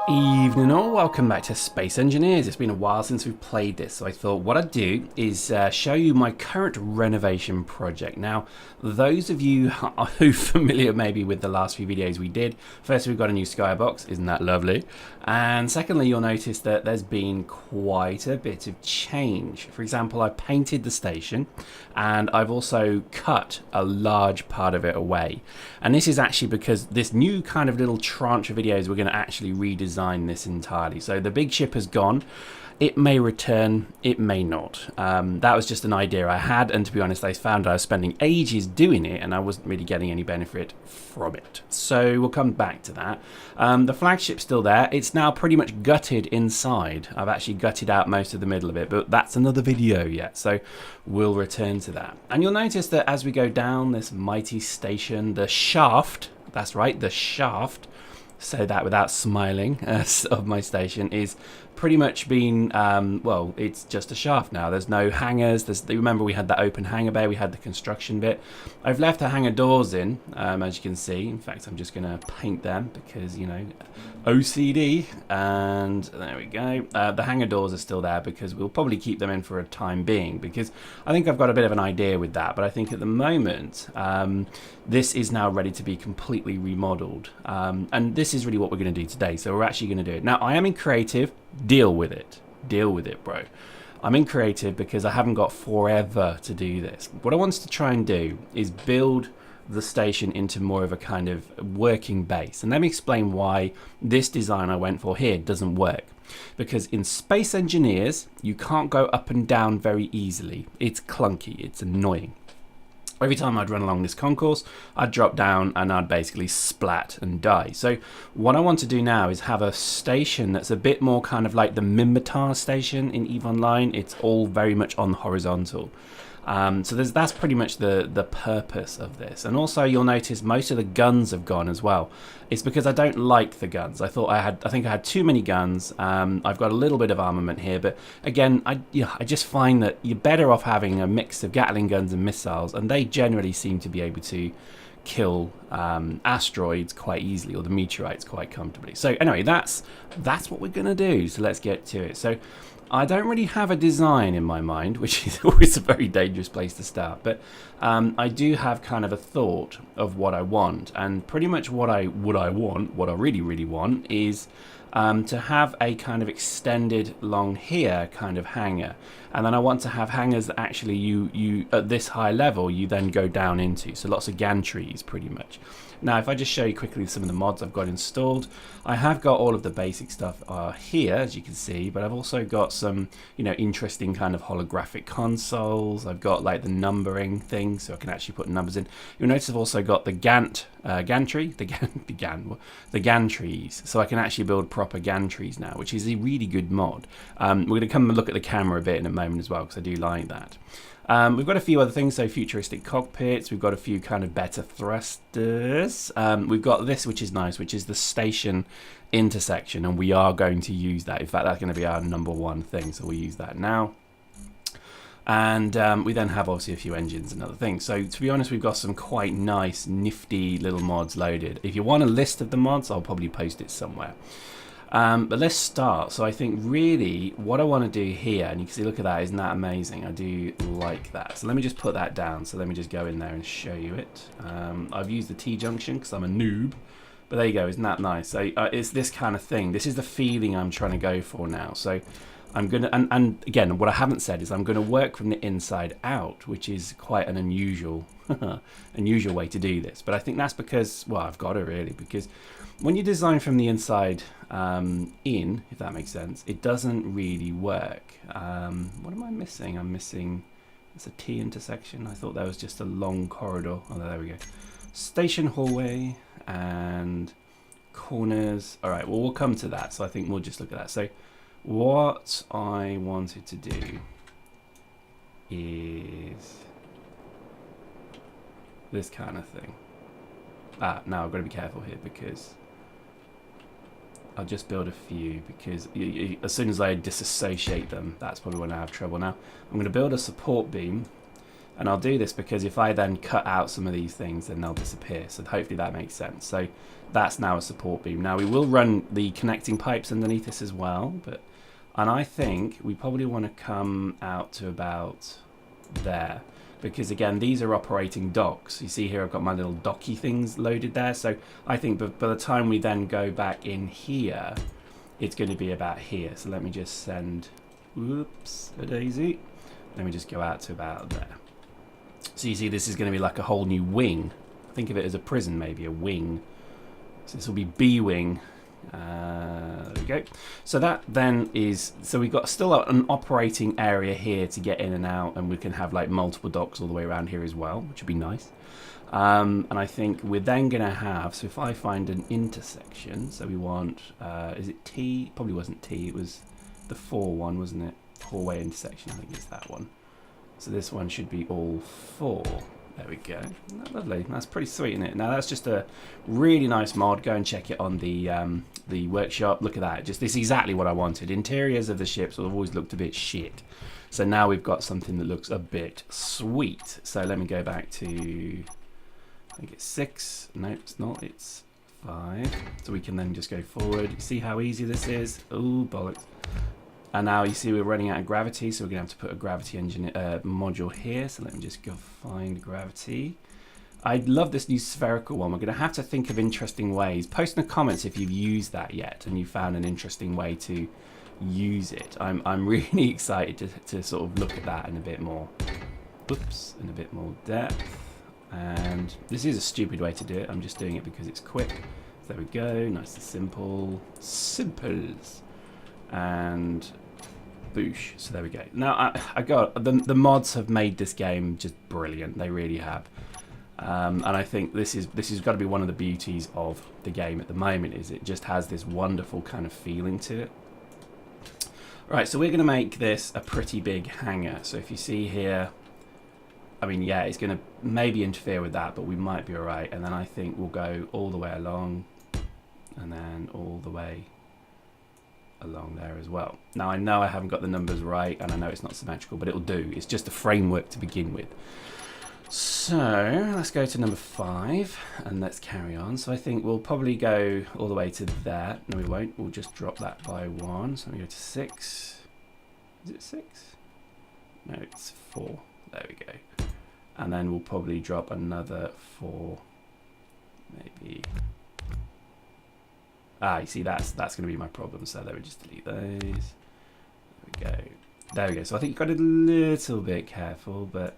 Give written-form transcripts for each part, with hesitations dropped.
Evening all, welcome back to Space Engineers. It's been a while since we've played this, so I thought what I'd do is show you my current renovation project. Now, those of you who are familiar maybe with the last few videos we did, first we've got a new skybox, isn't that lovely? And secondly, you'll notice that there's been quite a bit of change. For example, I painted the station and I've also cut a large part of it away. And this is actually because this new kind of little tranche of videos we're going to actually redesign this entirely. So the big ship has gone. It may return, it may not. That was just an idea I had, and to be honest, I found I was spending ages doing it and I wasn't really getting any benefit from it. So we'll come back to that. The flagship's still there. It's now pretty much gutted inside. I've actually gutted out most of the middle of it, but that's another video yet, so we'll return to that. And you'll notice that as we go down this mighty station, the shaft, that's right, the shaft, say that without smiling, of my station is pretty much been, well, it's just a shaft now. There's no hangers. Remember we had that open hangar bay, we had the construction bit. I've left the hangar doors in, as you can see. In fact, I'm just going to paint them because, you know, OCD. And there we go. The hangar doors are still there because we'll probably keep them in for a time being, because I think I've got a bit of an idea with that. But I think at the moment, this is now ready to be completely remodeled. And this is really what we're going to do today. So we're actually going to do it. Now, I am in creative. Deal with it. Deal with it, bro. I'm in creative because I haven't got forever to do this. What I wanted to try and do is build the station into more of a kind of working base. And let me explain why this design I went for here doesn't work. Because in Space Engineers, you can't go up and down very easily. It's clunky. It's annoying. Every time I'd run along this concourse, I'd drop down and I'd basically splat and die. So what I want to do now is have a station that's a bit more kind of like the Minmatar station in EVE Online. It's all very much on horizontal. So that's pretty much the purpose of this. And also you'll notice most of the guns have gone as well. It's because I don't like the guns. I think I had too many guns. I've got a little bit of armament here, but again, I just find that you're better off having a mix of Gatling guns and missiles, and they generally seem to be able to kill asteroids quite easily, or the meteorites quite comfortably. So anyway, that's what we're gonna do. So let's get to it. So I don't really have a design in my mind, which is always a very dangerous place to start, but I do have kind of a thought of what I want, and pretty much what I really want is to have a kind of extended long here kind of hangar, and then I want to have hangars that actually you at this high level you then go down into, so lots of gantries pretty much. Now, if I just show you quickly some of the mods I've got installed, I have got all of the basic stuff here, as you can see, but I've also got some, you know, interesting kind of holographic consoles. I've got like the numbering thing, so I can actually put numbers in. You'll notice I've also got the gantries, so I can actually build proper gantries now, which is a really good mod. We're going to come and look at the camera a bit in a moment as well, because I do like that. We've got a few other things, so futuristic cockpits. We've got a few kind of better thrusters. We've got this, which is nice, which is the station intersection, and we are going to use that. In fact, that's going to be our #1 thing, so we'll use that now. And we then have obviously a few engines and other things. So to be honest, we've got some quite nice, nifty little mods loaded. If you want a list of the mods, I'll probably post it somewhere. But let's start. So I think really what I want to do here, and you can see, look at that, isn't that amazing? I do like that. So let me just put that down. So let me just go in there and show you it. I've used the T-junction because I'm a noob. But there you go, isn't that nice? So it's this kind of thing. This is the feeling I'm trying to go for now. So I'm going to, and again, what I haven't said is I'm going to work from the inside out, which is quite an unusual way to do this. But I think that's because, well, I've got to really, because when you design from the inside in, if that makes sense, it doesn't really work. What am I missing? I'm missing, it's a T intersection. I thought that was just a long corridor. Oh, there we go. Station hallway and corners. All right, well, we'll come to that. So I think we'll just look at that. So what I wanted to do is this kind of thing. Now I've got to be careful here because I'll just build a few, because as soon as I disassociate them, that's probably when I have trouble. Now I'm going to build a support beam, And I'll do this because if I then cut out some of these things, then they'll disappear. So hopefully that makes sense. So that's now a support beam. Now we will run the connecting pipes underneath this as well, and I think we probably want to come out to about there, because again, these are operating docks. You see here I've got my little docky things loaded there. So I think by the time we then go back in here, it's going to be about here. So let me just send, whoops, a daisy. Let me just go out to about there. So you see this is going to be like a whole new wing. Think of it as a prison, maybe a wing. So this will be B-wing. There we go. So that then is, so we've got still an operating area here to get in and out, and we can have like multiple docks all the way around here as well, which would be nice. And I think we're then going to have, so if I find an intersection, so we want, is it T? Probably wasn't T, it was the 4 one, wasn't it? 4-way intersection, I think it's that one. So this one should be all 4. There we go. Lovely. That's pretty sweet, isn't it? Now that's just a really nice mod. Go and check it on the workshop. Look at that. Just this is exactly what I wanted. Interiors of the ships have always looked a bit shit. So now we've got something that looks a bit sweet. So let me go back to, I think it's 6. No, it's not. It's 5. So we can then just go forward. You see how easy this is? Oh, bollocks. And now you see we're running out of gravity, so we're going to have to put a gravity engine module here. So let me just go find gravity. I love this new spherical one. We're going to have to think of interesting ways. Post in the comments if you've used that yet and you found an interesting way to use it. I'm really excited to sort of look at that in a bit more, oops, in a bit more depth. And this is a stupid way to do it. I'm just doing it because it's quick. So there we go, nice and simple. Simples. And boosh. So there we go. Now I got the mods have made this game just brilliant. They really have. And I think this is got to be one of the beauties of the game at the moment, is it just has this wonderful kind of feeling to it. Right, so we're going to make this a pretty big hangar. So if you see here, I mean, yeah, it's going to maybe interfere with that, but we might be all right. And then I think we'll go all the way along and then all the way along there as well. Now I know I haven't got the numbers right and I know it's not symmetrical, but it'll do. It's just a framework to begin with. So let's go to number 5 and let's carry on. So I think we'll probably go all the way to there. No, we won't. We'll just drop that by 1. So we go to 6. Is it 6? No, it's 4. There we go. And then we'll probably drop another 4, maybe. Ah, you see, that's going to be my problem. So let me just delete those. There we go. There we go. So I think you've got a little bit careful, but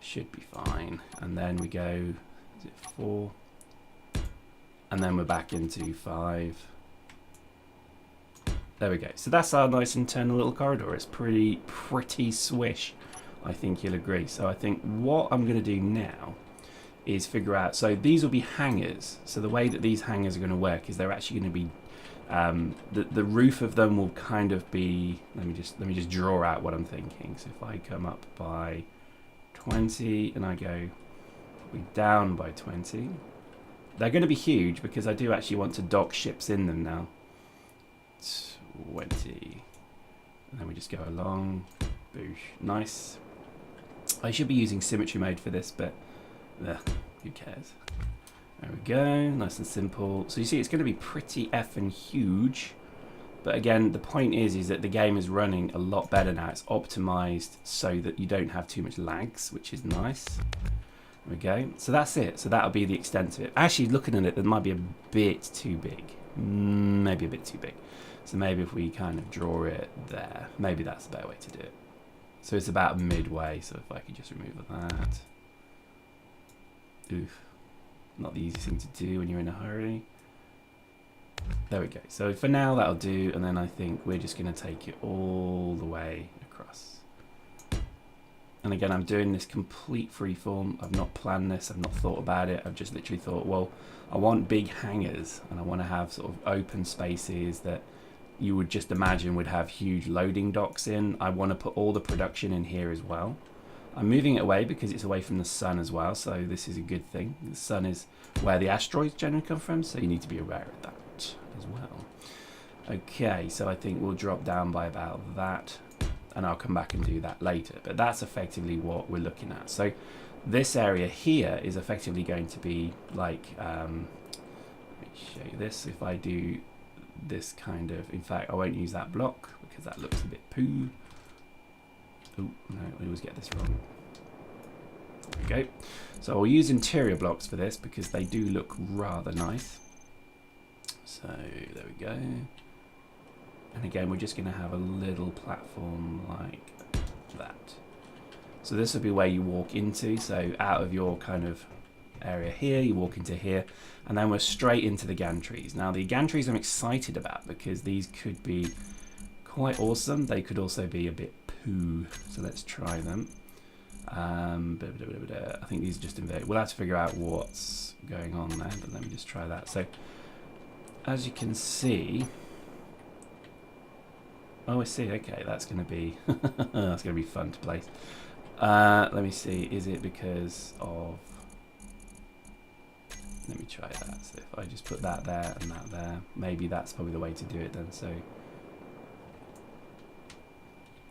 should be fine. And then we go, is it 4? And then we're back into 5. There we go. So that's our nice internal little corridor. It's pretty swish. I think you'll agree. So I think what I'm going to do now is figure out, so these will be hangars. So the way that these hangars are going to work is they're actually going to be the roof of them will kind of be, let me just draw out what I'm thinking. So if I come up by 20 and I go down by 20, they're going to be huge because I do actually want to dock ships in them now. 20, and then we just go along. Boosh, nice. I should be using symmetry mode for this, but who cares? There we go, nice and simple. So you see it's going to be pretty effing huge, but again the point is that the game is running a lot better now. It's optimized so that you don't have too much lags, which is nice. There we go. So that's it. So that'll be the extent of it. Actually, looking at it, that might be a bit too big. Maybe a bit too big. So maybe if we kind of draw it there, maybe that's the better way to do it. So it's about midway. So if I could just remove that. Oof. Not the easiest thing to do when you're in a hurry. There we go. So for now that'll do, and then I think we're just going to take it all the way across. And again, I'm doing this complete freeform. I've not planned this. I've not thought about it. I've just literally thought, well, I want big hangars, and I want to have sort of open spaces that you would just imagine would have huge loading docks in. I want to put all the production in here as well. I'm moving it away because it's away from the sun as well, so this is a good thing. The sun is where the asteroids generally come from, so you need to be aware of that as well. Okay, so I think we'll drop down by about that. and I'll come back and do that later. But that's effectively what we're looking at. So this area here is effectively going to be like, let me show you this. If I do this kind of, in fact, I won't use that block because that looks a bit poo. Oh, no, I always get this wrong. There we go. So I'll use interior blocks for this because they do look rather nice. So there we go. And again, we're just going to have a little platform like that. So this will be where you walk into. So out of your kind of area here, you walk into here, and then we're straight into the gantries. Now the gantries I'm excited about because these could be quite awesome. They could also be a bit poo. So let's try them. I think these are just inverted. We'll have to figure out what's going on there, but let me just try that. So as you can see, oh, I see. Okay, that's going to be that's going to be fun to place. Let me see. Is it because of? Let me try that. So if I just put that there and that there, maybe that's probably the way to do it then. So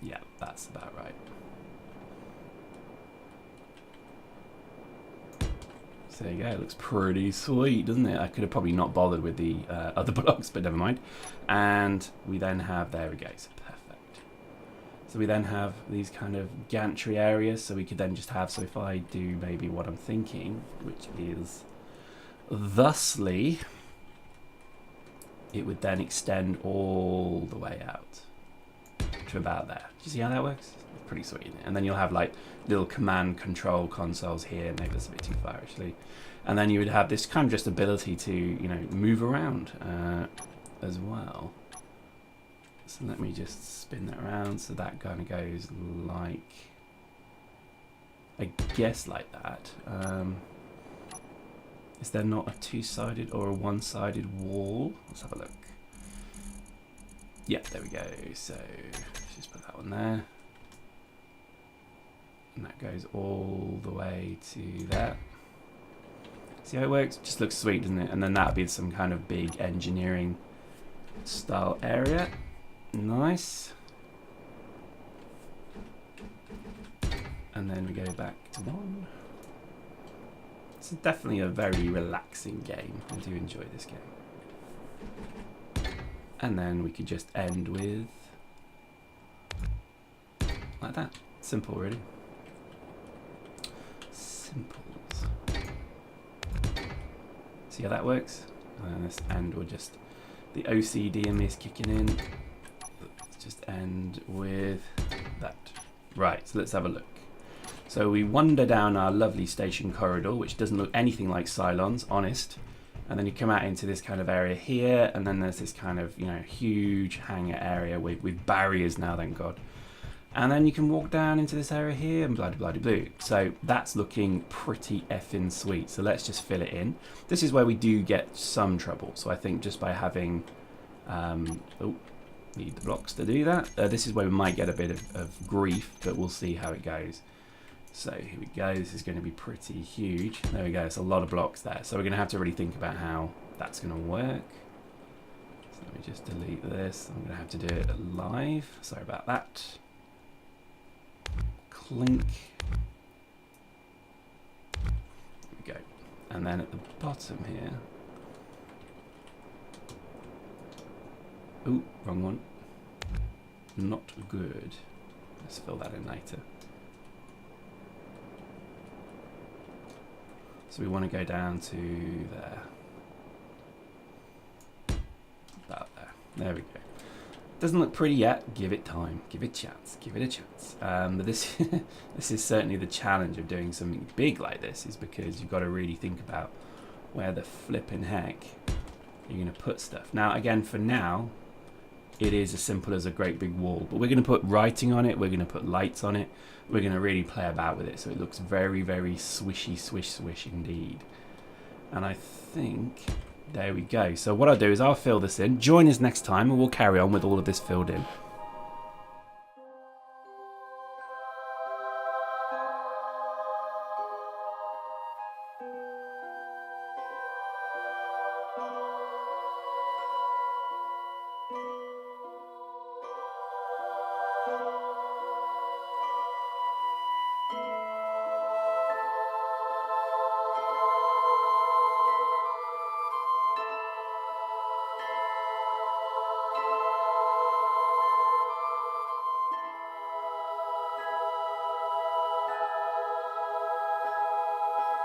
yeah, that's about right. So there you go, it looks pretty sweet, doesn't it? I could have probably not bothered with the other blocks, but never mind. And we then have, there we go, so perfect. So we then have these kind of gantry areas, so we could then just have, so if I do maybe what I'm thinking, which is thusly, it would then extend all the way out to about there. Do you see how that works? Pretty sweet, isn't it? And then you'll have like little command control consoles here. Maybe that's a bit too far actually. And then you would have this kind of just ability to, you know, move around as well. So let me just spin that around. So that kind of goes like, I guess like that. Is there not a two-sided or a one-sided wall? Let's have a look. Yeah, there we go. So let's just put that one there. And that goes all the way to that. See how it works? Just looks sweet, doesn't it? And then that'll be some kind of big engineering style area. Nice. And then we go back to one. It's definitely a very relaxing game. I do enjoy this game. And then we could just end with like that. Simple, really. Simples. See how that works? And this end will just, the OCD in me is kicking in. Let's just end with that. Right, so let's have a look. So we wander down our lovely station corridor, which doesn't look anything like Cylon's, honest. And then you come out into this kind of area here, and then there's this kind of, you know, huge hangar area with barriers now, thank God. And then you can walk down into this area here and blah-de-blah-de-blue. So that's looking pretty effing sweet. So let's just fill it in. This is where we do get some trouble. So I think just by having, oh, need the blocks to do that. This is where we might get a bit of grief, but we'll see how it goes. So here we go. This is going to be pretty huge. There we go. It's a lot of blocks there. So we're going to have to really think about how that's going to work. So let me just delete this. I'm going to have to do it live. Sorry about that. Clink. There we go. And then at the bottom here. Ooh, wrong one. Not good. Let's fill that in later. So we want to go down to there. About there. There we go. Doesn't look pretty yet. Give it time. Give it a chance. Give it a chance. But this, this is certainly the challenge of doing something big like this, is because you've got to really think about where the flipping heck you're going to put stuff. Now, again, for now, it is as simple as a great big wall. But we're going to put writing on it. We're going to put lights on it. We're going to really play about with it so it looks very, very swishy, swish, swish indeed. And I think, there we go. So what I'll do is I'll fill this in. Join us next time and we'll carry on with all of this filled in.